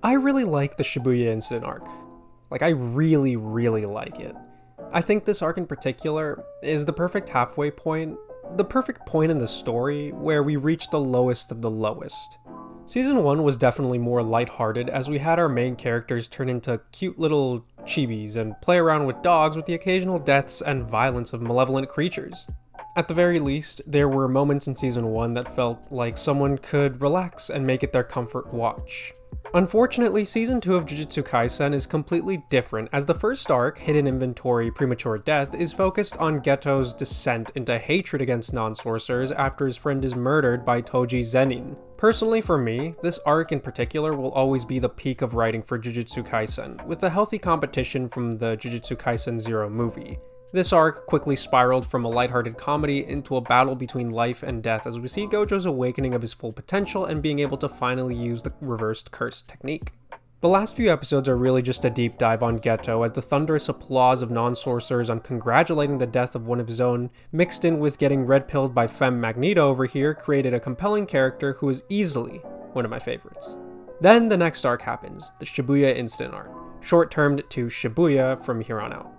I really like the Shibuya incident arc. Like, I really, really like it. I think this arc in particular is the perfect halfway point, the perfect point in the story where we reach the lowest of the lowest. Season 1 was definitely more lighthearted as we had our main characters turn into cute little chibis and play around with dogs with the occasional deaths and violence of malevolent creatures. At the very least, there were moments in Season 1 that felt like someone could relax and make it their comfort watch. Unfortunately, Season 2 of Jujutsu Kaisen is completely different, as the first arc, Hidden Inventory Premature Death, is focused on Geto's descent into hatred against non-sorcerers after his friend is murdered by Toji zenin. Personally for me, this arc in particular will always be the peak of writing for Jujutsu Kaisen, with a healthy competition from the Jujutsu Kaisen Zero movie. This arc quickly spiraled from a lighthearted comedy into a battle between life and death as we see Gojo's awakening of his full potential and being able to finally use the reversed curse technique. The last few episodes are really just a deep dive on Geto as the thunderous applause of non-sorcerers on congratulating the death of one of his own, mixed in with getting red-pilled by Femme Magneto over here, created a compelling character who is easily one of my favorites. Then the next arc happens, the Shibuya incident arc, short-termed to Shibuya from here on out.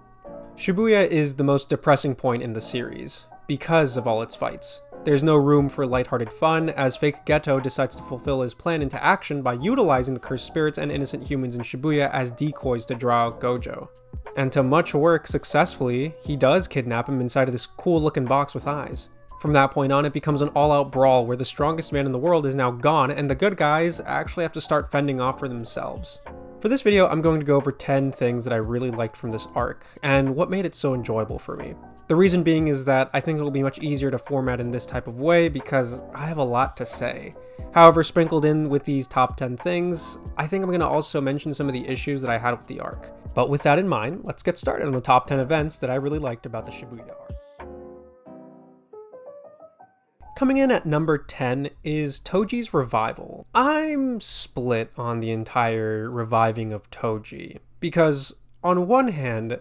Shibuya is the most depressing point in the series, because of all its fights. There's no room for lighthearted fun, as fake Geto decides to fulfill his plan into action by utilizing the cursed spirits and innocent humans in Shibuya as decoys to draw out Gojo. And to much work successfully, he does kidnap him inside of this cool looking box with eyes. From that point on, it becomes an all-out brawl where the strongest man in the world is now gone, and the good guys actually have to start fending off for themselves. For this video, I'm going to go over 10 things that I really liked from this arc, and what made it so enjoyable for me. The reason being is that I think it'll be much easier to format in this type of way because I have a lot to say. However, sprinkled in with these top 10 things, I think I'm going to also mention some of the issues that I had with the arc. But with that in mind, let's get started on the top 10 events that I really liked about the Shibuya arc. Coming in at number 10 is Toji's revival. I'm split on the entire reviving of Toji, because on one hand,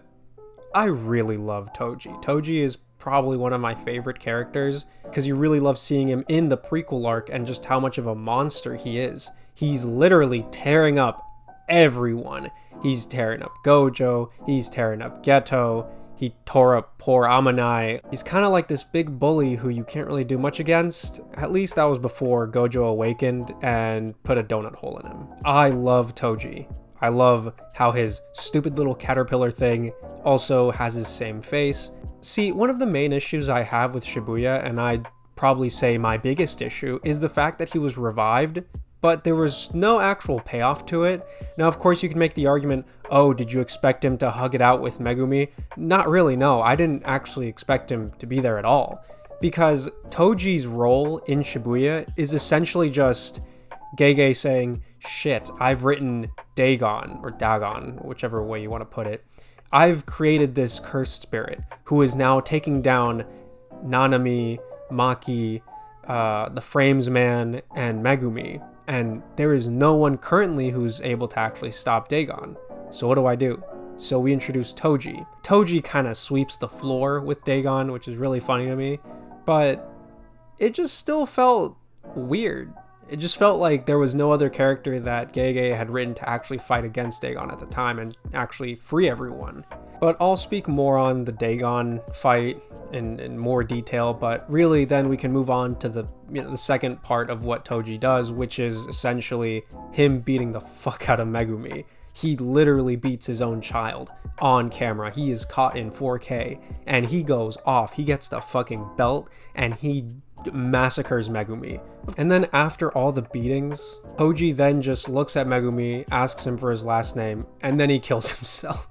I really love Toji. Toji is probably one of my favorite characters, because you really love seeing him in the prequel arc and just how much of a monster he is. He's literally tearing up everyone. He's tearing up Gojo, he's tearing up Geto, he tore up poor Amanai. He's kind of like this big bully who you can't really do much against. At least that was before Gojo awakened and put a donut hole in him. I love Toji. I love how his stupid little caterpillar thing also has his same face. See, one of the main issues I have with Shibuya, and I'd probably say my biggest issue, is the fact that he was revived, but there was no actual payoff to it. Now, of course, you can make the argument, oh, did you expect him to hug it out with Megumi? Not really, no. I didn't actually expect him to be there at all. Because Toji's role in Shibuya is essentially just Gege saying, shit, I've written Dagon, or Dagon, whichever way you want to put it. I've created this cursed spirit who is now taking down Nanami, Maki, the Frames Man, and Megumi. And there is no one currently who's able to actually stop Dagon. So what do? So we introduce Toji. Toji kind of sweeps the floor with Dagon, which is really funny to me. But it just still felt weird. It just felt like there was no other character that Gege had written to actually fight against Dagon at the time and actually free everyone. But I'll speak more on the Dagon fight in more detail, but really then we can move on to the second part of what Toji does, which is essentially him beating the fuck out of Megumi. He literally beats his own child on camera. He is caught in 4K and he goes off. He gets the fucking belt and he massacres Megumi. And then after all the beatings, Toji then just looks at Megumi, asks him for his last name, and then he kills himself.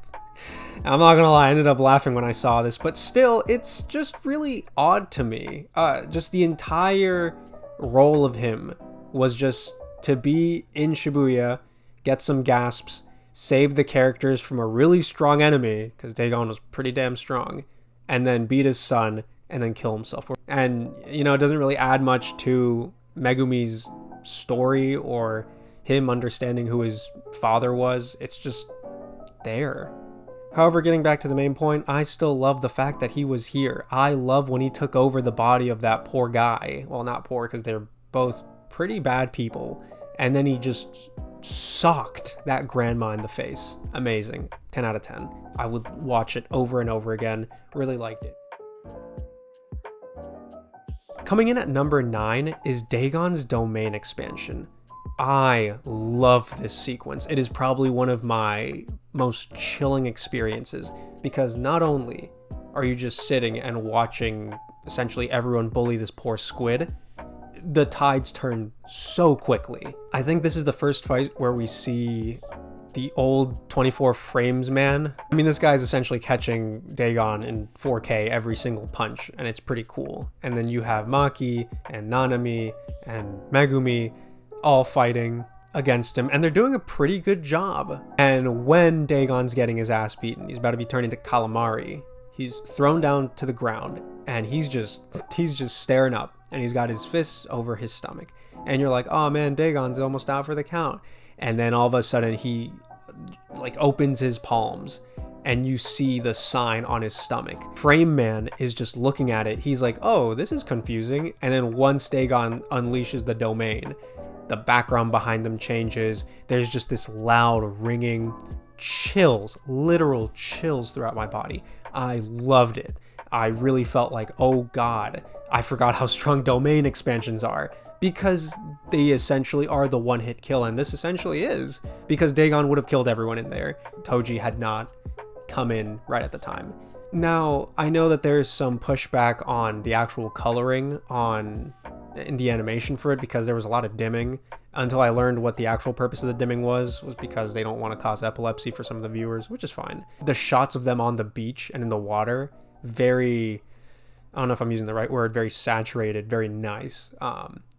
I'm not gonna lie, I ended up laughing when I saw this, but still, it's just really odd to me. Just the entire role of him was just to be in Shibuya, get some gasps, save the characters from a really strong enemy, because Dagon was pretty damn strong, and then beat his son, and then kill himself. And, it doesn't really add much to Megumi's story or him understanding who his father was. It's just there. However, getting back to the main point, I still love the fact that he was here. I love when he took over the body of that poor guy. Well, not poor, because they're both pretty bad people. And then he just socked that grandma in the face. Amazing. 10 out of 10. I would watch it over and over again. Really liked it. Coming in at number 9 is Dagon's domain expansion. I love this sequence. It is probably one of my most chilling experiences, because not only are you just sitting and watching essentially everyone bully this poor squid, the tides turn so quickly. I think this is the first fight where we see the old 24 frames man. I mean, this guy's essentially catching Dagon in 4K every single punch, and it's pretty cool. And then you have Maki and Nanami and Megumi all fighting against him, and they're doing a pretty good job. And when Dagon's getting his ass beaten, he's about to be turned into calamari, he's thrown down to the ground, and he's just staring up, and he's got his fists over his stomach. And you're like, oh man, Dagon's almost out for the count. And then all of a sudden he like opens his palms, and you see the sign on his stomach. Frame Man is just looking at it. He's like, oh, this is confusing. And then once Dagon unleashes the domain, the background behind them changes. There's just this loud ringing, chills, literal chills throughout my body. I loved it. I really felt like, oh God, I forgot how strong domain expansions are, because they essentially are the one-hit kill, and this essentially is, because Dagon would have killed everyone in there. Toji had not come in right at the time. Now, I know that there's some pushback on the actual coloring in the animation for it, because there was a lot of dimming, until I learned what the actual purpose of the dimming was because they don't want to cause epilepsy for some of the viewers, which is fine. The shots of them on the beach and in the water, very, I don't know if I'm using the right word, very saturated, very nice.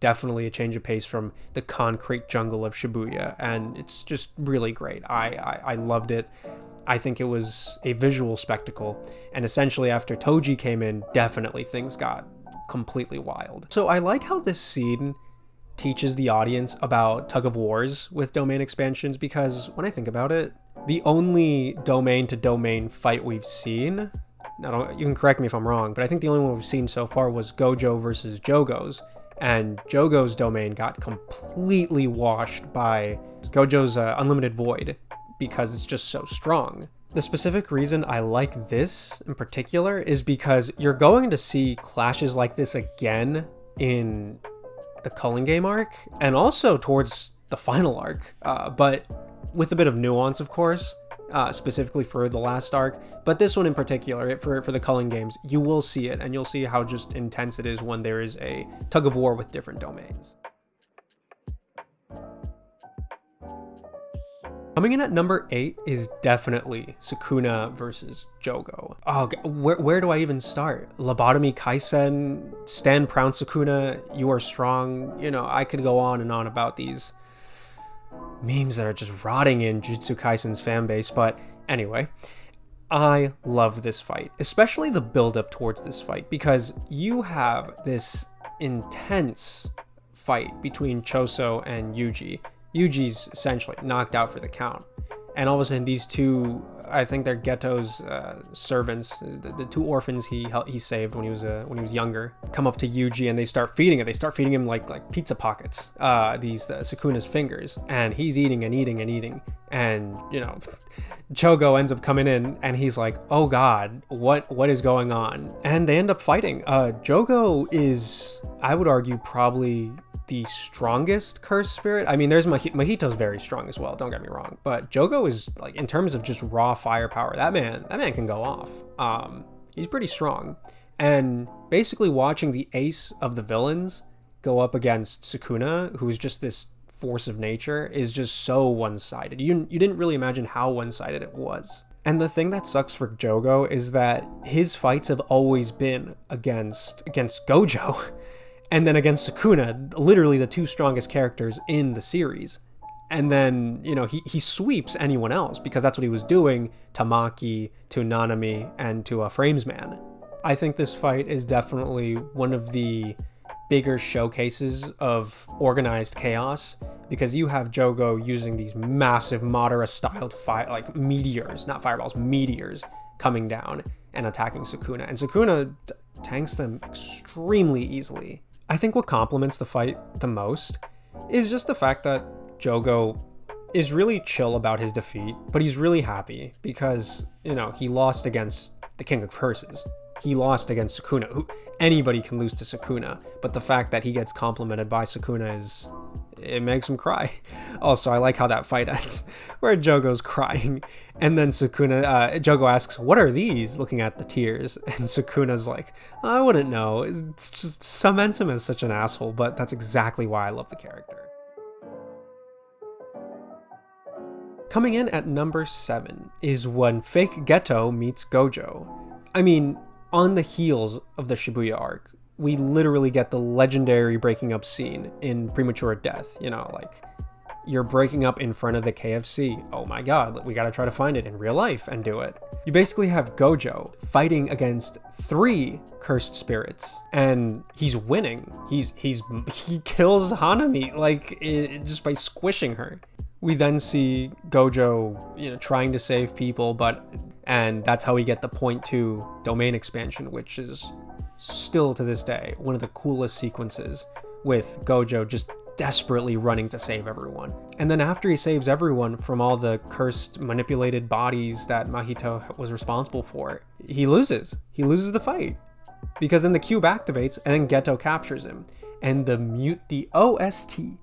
Definitely a change of pace from the concrete jungle of Shibuya, and it's just really great. I loved it. I think it was a visual spectacle, and essentially after Toji came in, definitely things got completely wild. So I like how this scene teaches the audience about tug-of-wars with domain expansions, because when I think about it, the only domain-to-domain fight we've seen, now you can correct me if I'm wrong, but I think the only one we've seen so far was Gojo versus Jogo's, and Jogo's domain got completely washed by Gojo's Unlimited Void, because it's just so strong. The specific reason I like this in particular is because you're going to see clashes like this again in the Culling game arc, and also towards the final arc, but with a bit of nuance, of course, specifically for the last arc. But this one in particular, for the Culling games, you will see it, and you'll see how just intense it is when there is a tug-of-war with different domains. Coming in at number 8 is definitely Sukuna versus Jogo. Oh, where do I even start? Lobotomy Kaisen, stand proud Sukuna, you are strong. You know, I could go on and on about these memes that are just rotting in Jujutsu Kaisen's fanbase, but anyway, I love this fight, especially the build-up towards this fight, because you have this intense fight between Choso and Yuji. Yuji's essentially knocked out for the count, and all of a sudden these two, I think they're Geto's servants, the two orphans he saved when he was younger, come up to Yuji and they start feeding it. They start feeding him like pizza pockets, these Sukuna's fingers, and he's eating and eating and eating, and you know, Jogo ends up coming in and he's like, oh God, what is going on? And they end up fighting. Jogo is, I would argue, probably the strongest cursed spirit. I mean, there's Mahito's very strong as well, don't get me wrong, but Jogo is, like, in terms of just raw firepower, that man can go off. He's pretty strong. And basically watching the ace of the villains go up against Sukuna, who's just this force of nature, is just so one-sided. You didn't really imagine how one-sided it was. And the thing that sucks for Jogo is that his fights have always been against Gojo, and then against Sukuna, literally the two strongest characters in the series. And then, you know, he sweeps anyone else, because that's what he was doing to Maki, to Nanami, and to Framesman. I think this fight is definitely one of the bigger showcases of organized chaos, because you have Jogo using these massive Madara-styled like meteors, not fireballs, meteors, coming down and attacking Sukuna. And Sukuna tanks them extremely easily. I think what complements the fight the most is just the fact that Jogo is really chill about his defeat, but he's really happy because, he lost against the King of Curses. He lost against Sukuna, who anybody can lose to Sukuna, but the fact that he gets complimented by Sukuna it makes him cry. Also, I like how that fight ends, where Jogo's crying, and then Jogo asks, "What are these?" looking at the tears, and Sukuna's like, "I wouldn't know. It's just Samentum is such an asshole, but that's exactly why I love the character." Coming in at number 7 is when fake Geto meets Gojo. I mean, on the heels of the Shibuya arc, we literally get the legendary breaking up scene in Premature Death. You're breaking up in front of the KFC. Oh my god, we gotta try to find it in real life and do it. You basically have Gojo fighting against 3 cursed spirits, and he's winning. He kills Hanami, just by squishing her. We then see Gojo, trying to save people, and that's how we get the Point 2 domain expansion, which is still to this day one of the coolest sequences, with Gojo just desperately running to save everyone. And then after he saves everyone from all the cursed, manipulated bodies that Mahito was responsible for, he loses. He loses the fight. Because then the cube activates, and then Geto captures him. And the OST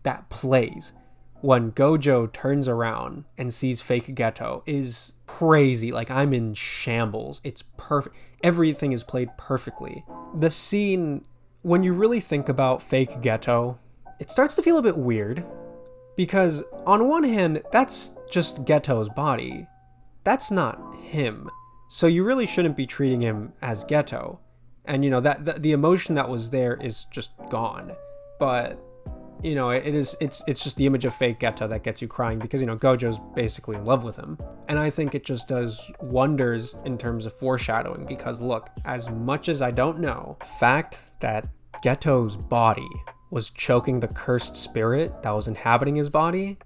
that plays when Gojo turns around and sees fake Geto is crazy. I'm in shambles. It's perfect. Everything is played perfectly. The scene, when you really think about fake Geto, it starts to feel a bit weird, because on one hand, that's just Geto's body. That's not him. So you really shouldn't be treating him as Geto. And that the emotion that was there is just gone. But it's just the image of fake Geto that gets you crying, because Gojo's basically in love with him. And I think it just does wonders in terms of foreshadowing, because look, as much as I don't know, the fact that Geto's body was choking the cursed spirit that was inhabiting his body,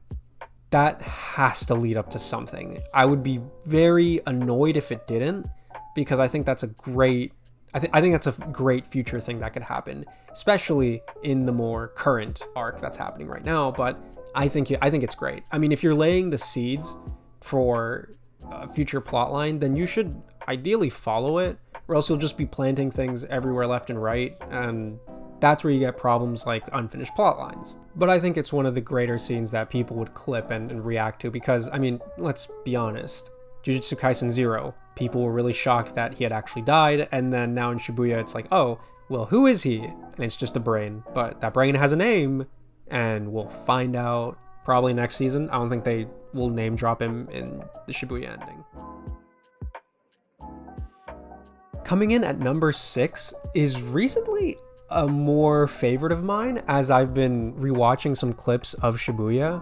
that has to lead up to something. I would be very annoyed if it didn't, because I think that's a great future thing that could happen, especially in the more current arc that's happening right now. But I think it's great. I mean, if you're laying the seeds for a future plotline, then you should ideally follow it, or else you'll just be planting things everywhere left and right, and that's where you get problems like unfinished plot lines. But I think it's one of the greater scenes that people would clip and react to, because, I mean, let's be honest, Jujutsu Kaisen 0, people were really shocked that he had actually died, and then now in Shibuya it's like, oh, well, who is he? And it's just a brain, but that brain has a name, and we'll find out probably next season. I don't think they will name drop him in the Shibuya ending. Coming in at number 6 is recently a more favorite of mine, as I've been rewatching some clips of Shibuya.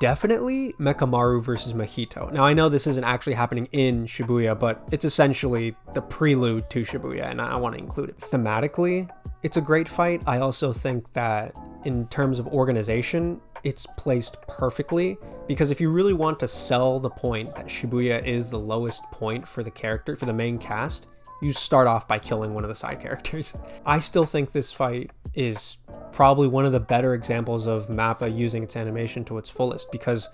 Definitely Mechamaru versus Mahito. Now, I know this isn't actually happening in Shibuya, but it's essentially the prelude to Shibuya, and I want to include it. Thematically, it's a great fight. I also think that in terms of organization, it's placed perfectly, because if you really want to sell the point that Shibuya is the lowest point for the main cast, you start off by killing one of the side characters. I still think this fight is probably one of the better examples of MAPPA using its animation to its fullest, because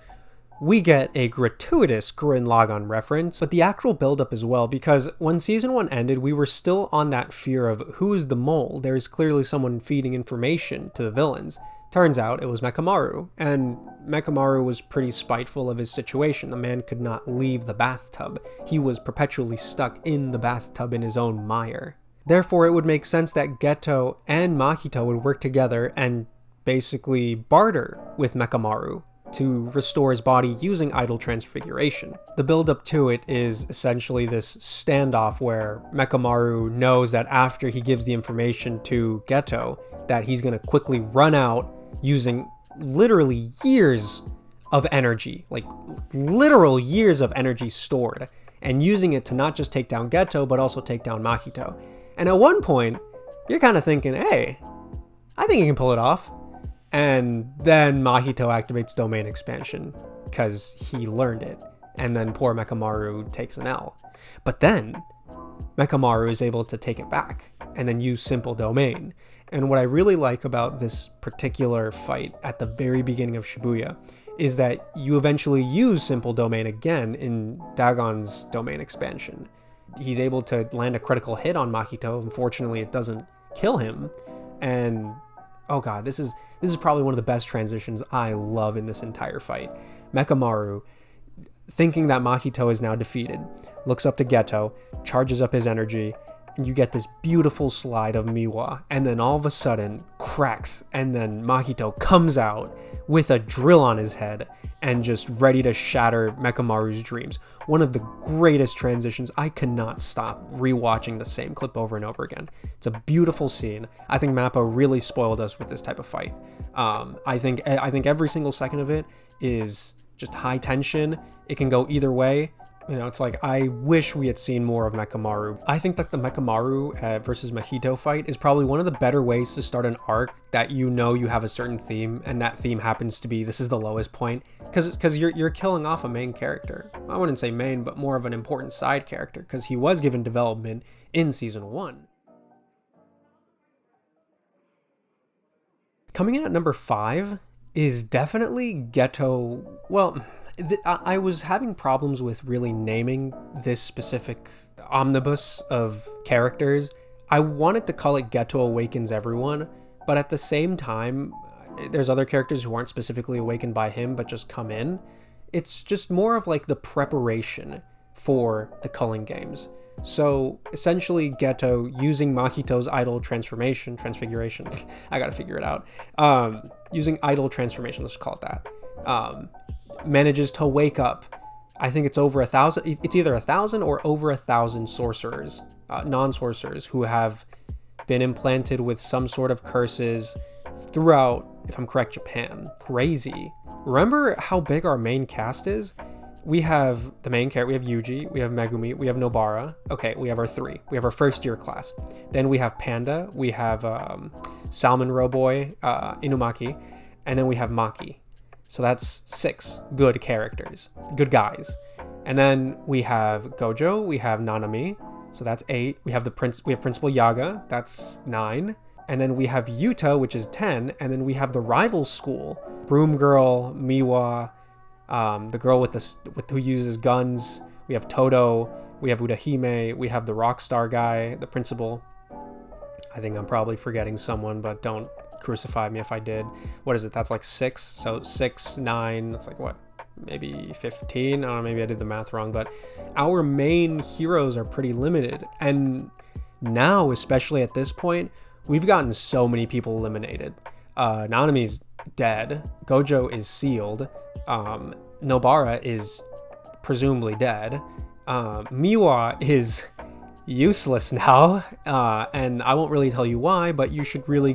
we get a gratuitous Gurren Lagann reference, but the actual build-up as well, because when season 1 ended, we were still on that fear of who is the mole. There's clearly someone feeding information to the villains. Turns out it was Mechamaru, and Mechamaru was pretty spiteful of his situation. The man could not leave the bathtub. He was perpetually stuck in the bathtub in his own mire. Therefore, it would make sense that Geto and Mahito would work together and basically barter with Mechamaru to restore his body using idol transfiguration. The build-up to it is essentially this standoff where Mechamaru knows that after he gives the information to Geto, that he's going to quickly run out using literally years of energy, like literal years of energy stored, and using it to not just take down Geto, but also take down Mahito. And at one point, you're kind of thinking, hey, I think he can pull it off. And then Mahito activates domain expansion because he learned it. And then poor Mechamaru takes an L. But then Mechamaru is able to take it back and then use simple domain. And what I really like about this particular fight at the very beginning of Shibuya is that you eventually use Simple Domain again in Dagon's domain expansion. He's able to land a critical hit on Mahito. Unfortunately, it doesn't kill him. And oh god, this is probably one of the best transitions I love in this entire fight. Mechamaru, thinking that Mahito is now defeated, looks up to Geto, charges up his energy, and you get this beautiful slide of Miwa, and then all of a sudden cracks, and then Mahito comes out with a drill on his head and just ready to shatter Mechamaru's dreams. One of the greatest transitions. I cannot stop rewatching the same clip over and over again. It's a beautiful scene. I think Mappa really spoiled us with this type of fight. I think every single second of it is just high tension. It can go either way. You know, it's like, I wish we had seen more of Mechamaru. I think that the Mechamaru versus Mahito fight is probably one of the better ways to start an arc that you know you have a certain theme, and that theme happens to be this is the lowest point, because you're killing off a main character. I wouldn't say main, but more of an important side character, because he was given development in season 1. Coming in at number 5 is definitely Geto. Well, I was having problems with really naming this specific omnibus of characters. I wanted to call it Geto Awakens Everyone, but at the same time, there's other characters who aren't specifically awakened by him, but just come in. It's just more of like the preparation for the Culling games. So essentially Geto, using Mahito's idol transfiguration, I gotta figure it out. Using idol transformation, let's call it that. Manages to wake up, I think it's over 1,000, it's either 1,000 or over 1,000 sorcerers, non-sorcerers, who have been implanted with some sort of curses throughout, if I'm correct, Japan. Crazy. Remember how big our main cast is? We have the main character, we have Yuji, we have Megumi, we have Nobara. Okay, we have our 3. We have our first year class. Then we have Panda, we have Salmon Roboy, Inumaki, and then we have Maki. So that's 6 good characters, good guys. And then we have Gojo, we have Nanami, so that's 8. We have Principal Yaga, that's 9. And then we have Yuta, which is 10. And then we have the rival school, Broom Girl, Miwa, the girl who uses guns. We have Todo, we have Udahime, we have the Rockstar guy, the principal. I think I'm probably forgetting someone, but don't crucify me if I did. What is it? That's like 6. So 6, 9, that's like what? Maybe 15? I don't know, maybe I did the math wrong, but our main heroes are pretty limited. And now, especially at this point, we've gotten so many people eliminated. Nanami's dead. Gojo is sealed. Nobara is presumably dead. Miwa is useless now, and I won't really tell you why, but you should really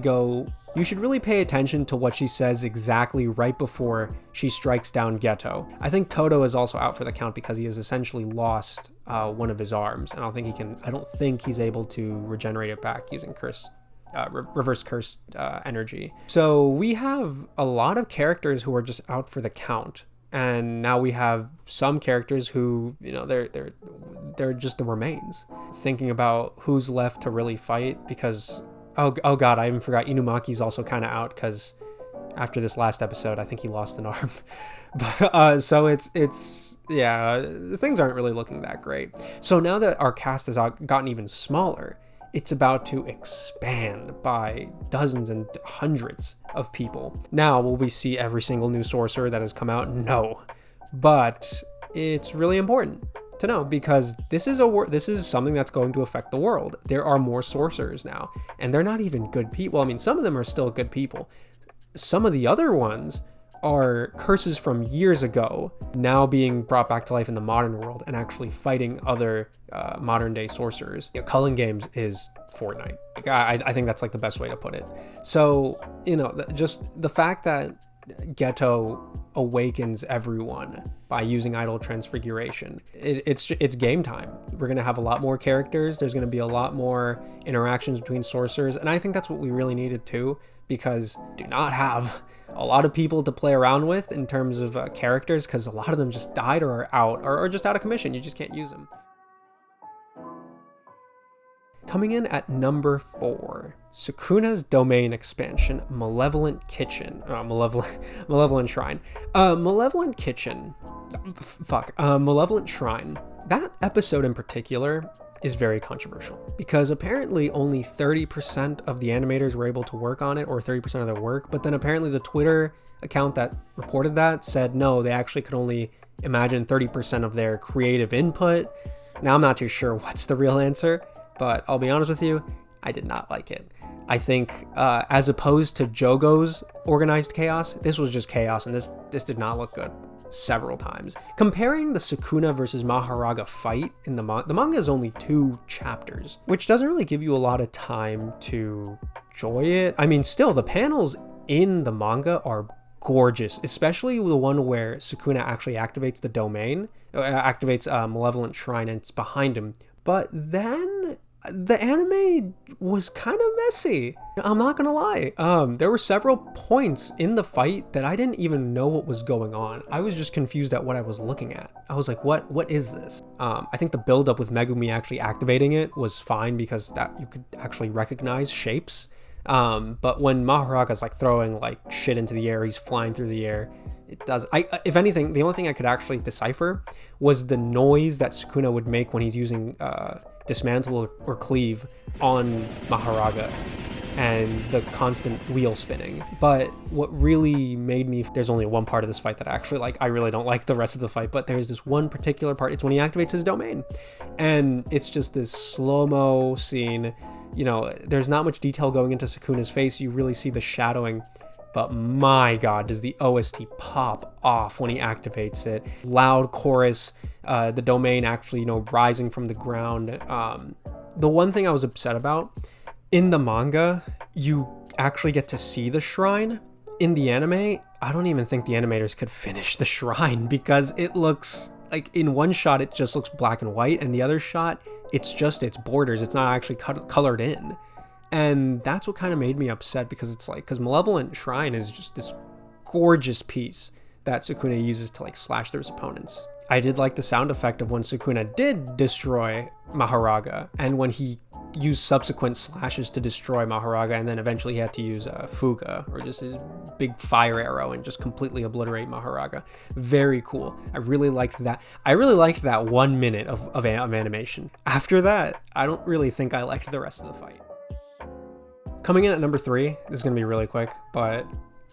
pay attention to what she says exactly right before she strikes down Geto. I think Todo is also out for the count because he has essentially lost one of his arms, and I don't think he's able to regenerate it back using reverse cursed energy. So we have a lot of characters who are just out for the count. And now we have some characters who, you know, they're just the remains. Thinking about who's left to really fight, because oh god, I even forgot Inumaki's also kind of out, because after this last episode, I think he lost an arm. But, so it's yeah, things aren't really looking that great. So now that our cast has gotten even smaller, it's about to expand by dozens and hundreds of people. Now, will we see every single new sorcerer that has come out? No. But it's really important to know, because this is something that's going to affect the world. There are more sorcerers now, and they're not even good people. I mean, some of them are still good people. Some of the other ones are curses from years ago now being brought back to life in the modern world and actually fighting other modern day sorcerers. You know, Culling games is Fortnite. Like, I think that's like the best way to put it. So, you know, just the fact that Geto awakens everyone by using idol transfiguration, it's game time. We're gonna have a lot more characters. There's gonna be a lot more interactions between sorcerers, and I think that's what we really needed too, because do not have a lot of people to play around with in terms of characters, because a lot of them just died or are out or just out of commission. You just can't use them. Coming in at number 4, Sukuna's domain expansion, Malevolent Shrine. Malevolent Shrine. That episode in particular is very controversial because apparently only 30% of the animators were able to work on it, or 30% of their work, but then apparently the Twitter account that reported that said no, they actually could only imagine 30% of their creative input. Now I'm not too sure what's the real answer, but I'll be honest with you, I did not like it. I think as opposed to Jogo's organized chaos, this was just chaos, and this did not look good several times. Comparing the Sukuna versus Mahoraga fight in the manga is only 2 chapters, which doesn't really give you a lot of time to enjoy it. I mean, still, the panels in the manga are gorgeous, especially the one where Sukuna actually activates the domain, activates Malevolent Shrine, and it's behind him. But then the anime was kind of messy. I'm not gonna lie. There were several points in the fight that I didn't even know what was going on. I was just confused at what I was looking at. I was like, what is this? I think the build-up with Megumi actually activating it was fine because that you could actually recognize shapes. But when Mahoraga's like throwing like shit into the air, he's flying through the air, it does. If anything, the only thing I could actually decipher was the noise that Sukuna would make when he's using dismantle or cleave on Mahoraga, and the constant wheel spinning. But what really made me, there's only one part of this fight that I actually like. I really don't like the rest of the fight, but there's this one particular part. It's when he activates his domain, and it's just this slow-mo scene. You know, there's not much detail going into Sukuna's face. You really see the shadowing, but my god, does the OST pop off when he activates it. Loud chorus, the domain actually, rising from the ground. The one thing I was upset about, in the manga, you actually get to see the shrine. In the anime, I don't even think the animators could finish the shrine because it looks like, in one shot it just looks black and white, and the other shot it's just its borders. It's not actually colored in. And that's what kind of made me upset, because it's like, because Malevolent Shrine is just this gorgeous piece that Sukuna uses to like slash through his opponents. I did like the sound effect of when Sukuna did destroy Mahoraga, and when he used subsequent slashes to destroy Mahoraga, and then eventually he had to use Fuga, or just his big fire arrow, and just completely obliterate Mahoraga. Very cool. I really liked that. I really liked that 1 minute of animation. After that, I don't really think I liked the rest of the fight. Coming in at number 3, this is going to be really quick, but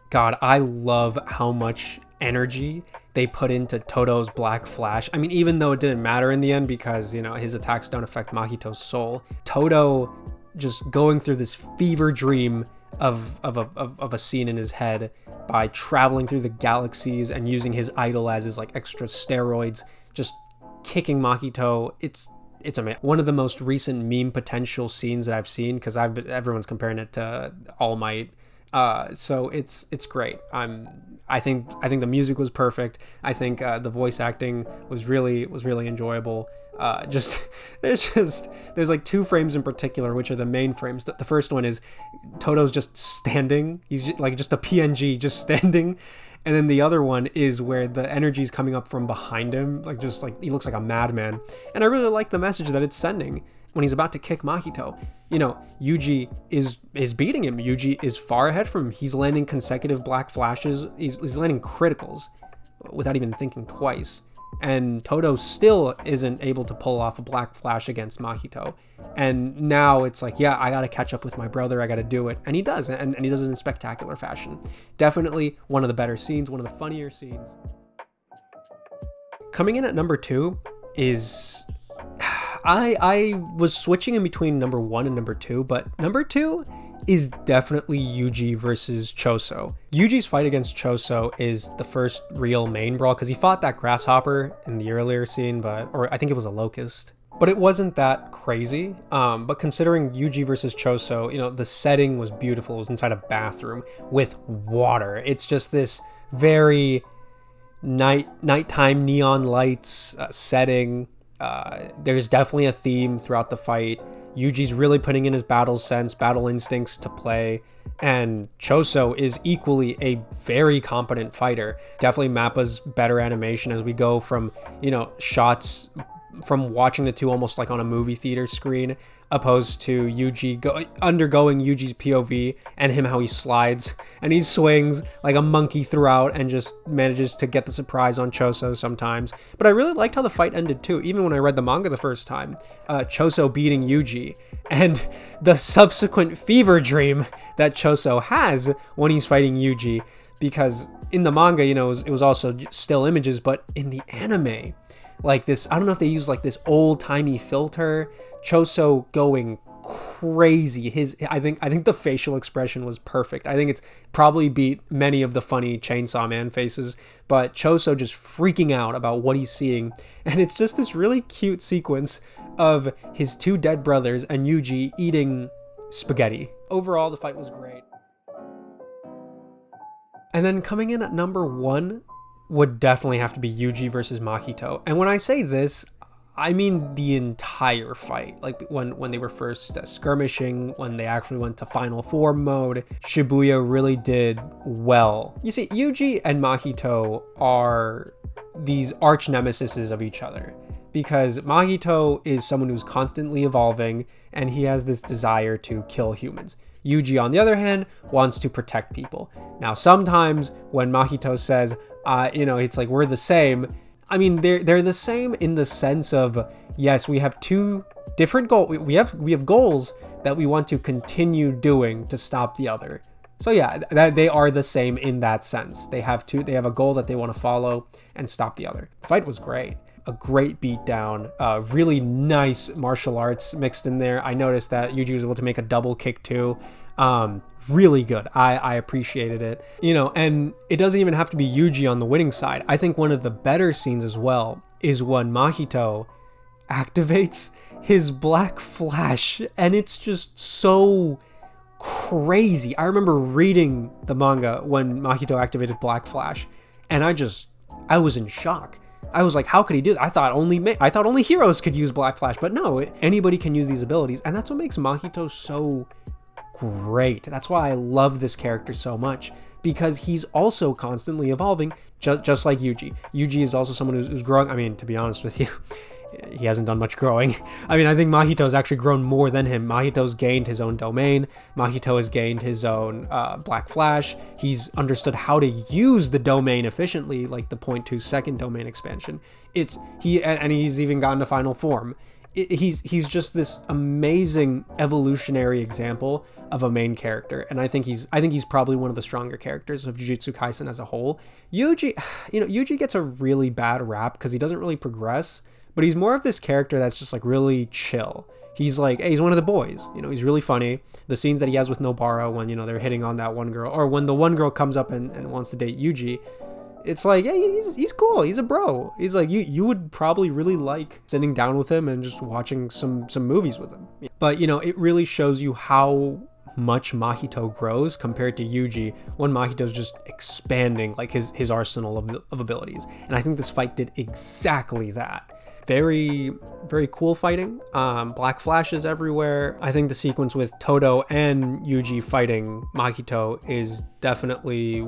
god, I love how much energy they put into Todo's Black Flash. I mean, even though it didn't matter in the end because, his attacks don't affect Mahito's soul, Todo just going through this fever dream of a scene in his head by traveling through the galaxies and using his idol as his like extra steroids, just kicking Mahito. It's amazing. One of the most recent meme potential scenes that I've seen, because everyone's comparing it to All Might. So it's great. I think the music was perfect. I think the voice acting was really enjoyable. There's like 2 frames in particular, which are the main frames. The first one is Todo's just standing. He's like just a PNG just standing. And then the other one is where the energy is coming up from behind him, like he looks like a madman. And I really like the message that it's sending when he's about to kick Mahito. Yuji is beating him. Yuji is far ahead from him. He's landing consecutive black flashes. He's landing criticals without even thinking twice. And Todo still isn't able to pull off a black flash against Mahito. And now it's like, yeah, I gotta catch up with my brother. I gotta do it. And he does, and he does it in spectacular fashion. Definitely one of the better scenes, one of the funnier scenes. Coming in at number 2 is... I was switching in between number 1 and number 2, but number 2 is definitely Yuji versus Choso. Yuji's fight against Choso is the first real main brawl, because he fought that grasshopper in the earlier scene, or I think it was a locust. But it wasn't that crazy. But considering Yuji versus Choso, the setting was beautiful. It was inside a bathroom with water. It's just this very nighttime neon lights setting. There's definitely a theme throughout the fight. Yuji's really putting in his battle sense, battle instincts to play, and Choso is equally a very competent fighter. Definitely Mappa's better animation as we go from, shots from watching the two almost like on a movie theater screen, opposed to Yuji undergoing Yuji's POV and him how he slides and he swings like a monkey throughout and just manages to get the surprise on Choso sometimes. But I really liked how the fight ended too, even when I read the manga the first time. Choso beating Yuji and the subsequent fever dream that Choso has when he's fighting Yuji, because in the manga, you know, it was also still images, but in the anime, like this, I don't know if they use like this old-timey filter, Choso going crazy. I think the facial expression was perfect. I think it's probably beat many of the funny Chainsaw Man faces, but Choso just freaking out about what he's seeing. And it's just this really cute sequence of his two dead brothers and Yuji eating spaghetti. Overall, the fight was great. And then coming in at number 1 would definitely have to be Yuji versus Mahito. And when I say this, I mean the entire fight. Like when they were first skirmishing, when they actually went to final form mode, Shibuya really did well. You see, Yuji and Mahito are these arch nemesises of each other, because Mahito is someone who's constantly evolving and he has this desire to kill humans. Yuji, on the other hand, wants to protect people. Now, sometimes when Mahito says, it's like, we're the same, I mean, they're the same in the sense of, yes, we have two different goals. We have goals that we want to continue doing to stop the other. So yeah, they are the same in that sense. They have a goal that they want to follow and stop the other. The fight was great. A great beatdown, really nice martial arts mixed in there. I noticed that Yuji was able to make a double kick too. Really good. I appreciated it. You know, and it doesn't even have to be Yuji on the winning side. I think one of the better scenes as well is when Mahito activates his black flash, and it's just so crazy. I remember reading the manga when Mahito activated black flash, and I was in shock. I was like, how could he do that? I thought only heroes could use black flash, but no, anybody can use these abilities, and that's what makes Mahito so great. That's why I love this character so much, because he's also constantly evolving, just like Yuji. Yuji is also someone who's growing. I mean, to be honest with you, he hasn't done much growing. I mean, I think Mahito's actually grown more than him. Mahito's gained his own domain. Mahito has gained his own black flash. He's understood how to use the domain efficiently, like the 0.2 second domain expansion. He's even gotten to final form. He's just this amazing evolutionary example of a main character, and I think he's probably one of the stronger characters of Jujutsu Kaisen as a whole. Yuji gets a really bad rap because he doesn't really progress, but he's more of this character that's just like really chill. He's like, hey, he's one of the boys. You know, he's really funny. The scenes that he has with Nobara when, you know, they're hitting on that one girl, or when the one girl comes up and wants to date Yuji, it's like, yeah, he's cool. He's a bro. He's like, you would probably really like sitting down with him and just watching some movies with him. But, you know, it really shows you how much Mahito grows compared to Yuji when Mahito's just expanding like his arsenal of abilities. And I think this fight did exactly that. Very, very cool fighting. Black flashes everywhere. I think the sequence with Todo and Yuji fighting Mahito is definitely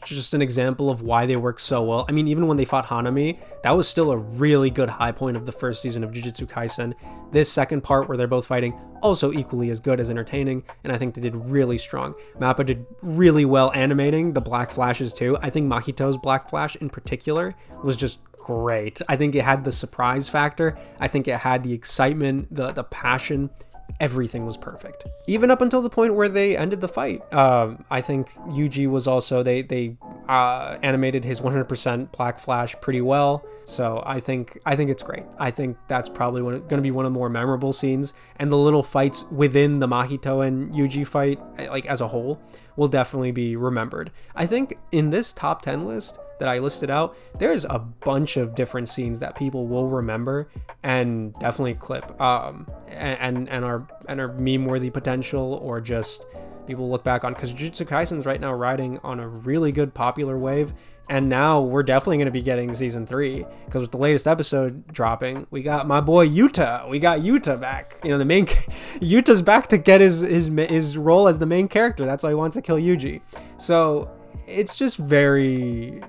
just an example of why they work so well. I mean, even when they fought Hanami, that was still a really good high point of the first season of Jujutsu Kaisen. This second part where they're both fighting, also equally as good as entertaining, and I think they did really strong. Mappa did really well animating the black flashes too. I think Mahito's black flash in particular was just great. I think it had the surprise factor. I think it had the excitement, the passion. Everything was perfect, even up until the point where they ended the fight. I think Yuji was also, they animated his 100% black flash pretty well, so I think it's great. I think that's probably going to be one of the more memorable scenes, and the little fights within the Mahito and Yuji fight, like as a whole, will definitely be remembered. I think in this top 10 list that I listed out, there's a bunch of different scenes that people will remember and definitely clip, and are meme-worthy potential, or just people look back on, because Jujutsu Kaisen's right now riding on a really good popular wave, and now we're definitely going to be getting season 3, because with the latest episode dropping, we got my boy Yuta. We got Yuta back. You know, the main Yuta's back to get his role as the main character. That's why he wants to kill Yuji. So it's just very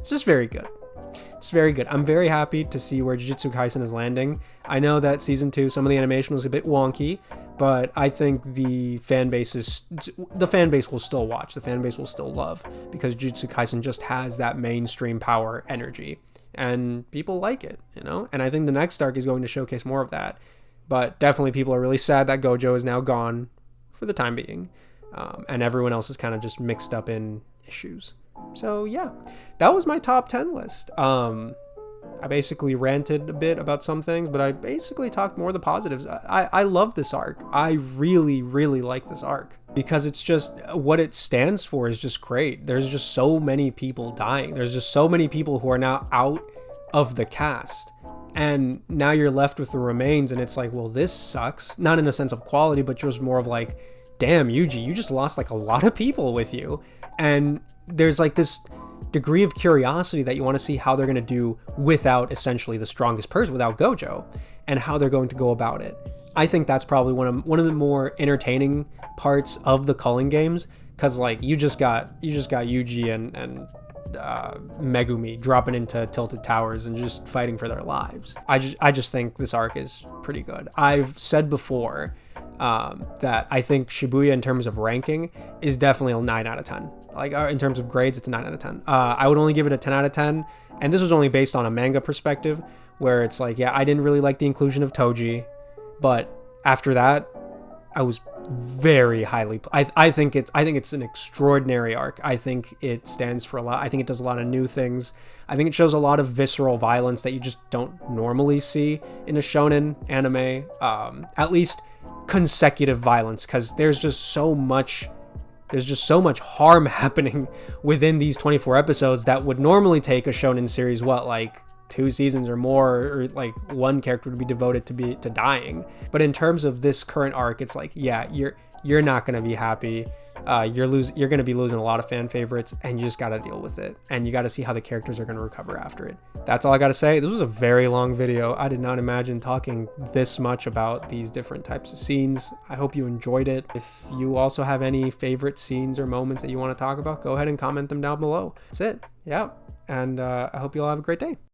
good. It's very good. I'm very happy to see where Jujutsu Kaisen is landing. I know that season 2, some of the animation was a bit wonky, but I think the fan base will still watch. The fan base will still love, because Jujutsu Kaisen just has that mainstream power energy, and people like it, you know? And I think the next arc is going to showcase more of that. But definitely people are really sad that Gojo is now gone for the time being, and everyone else is kind of just mixed up in issues. So yeah, that was my top 10 list. I basically ranted a bit about some things, but I basically talked more of the positives. I love this arc. I really, really like this arc, because it's just, what it stands for is just great. There's just so many people dying. There's just so many people who are now out of the cast. And now you're left with the remains, and it's like, well, this sucks. Not in a sense of quality, but just more of like, damn, Yuji, you just lost like a lot of people with you. And there's like this degree of curiosity that you want to see how they're going to do without essentially the strongest person, without Gojo, and how they're going to go about it. I think that's probably one of the more entertaining parts of the Culling games, because like you just got Yuji and Megumi dropping into Tilted Towers and just fighting for their lives. I just think this arc is pretty good. I've said before that I think Shibuya, in terms of ranking, is definitely a 9 out of 10. Like in terms of grades, it's a 9 out of 10. I would only give it a 10 out of 10, and this was only based on a manga perspective, where it's like, yeah, I didn't really like the inclusion of Toji, but after that, I was very highly. I think it's an extraordinary arc. I think it stands for a lot. I think it does a lot of new things. I think it shows a lot of visceral violence that you just don't normally see in a shonen anime. At least consecutive violence, because there's just so much harm happening within these 24 episodes that would normally take a shonen series, like 2 seasons or more, or like one character would be devoted to dying. But in terms of this current arc, it's like, yeah, you're not going to be happy. You're going to be losing a lot of fan favorites, and you just got to deal with it. And you got to see how the characters are going to recover after it. That's all I got to say. This was a very long video. I did not imagine talking this much about these different types of scenes. I hope you enjoyed it. If you also have any favorite scenes or moments that you want to talk about, go ahead and comment them down below. That's it. Yeah. And I hope you all have a great day.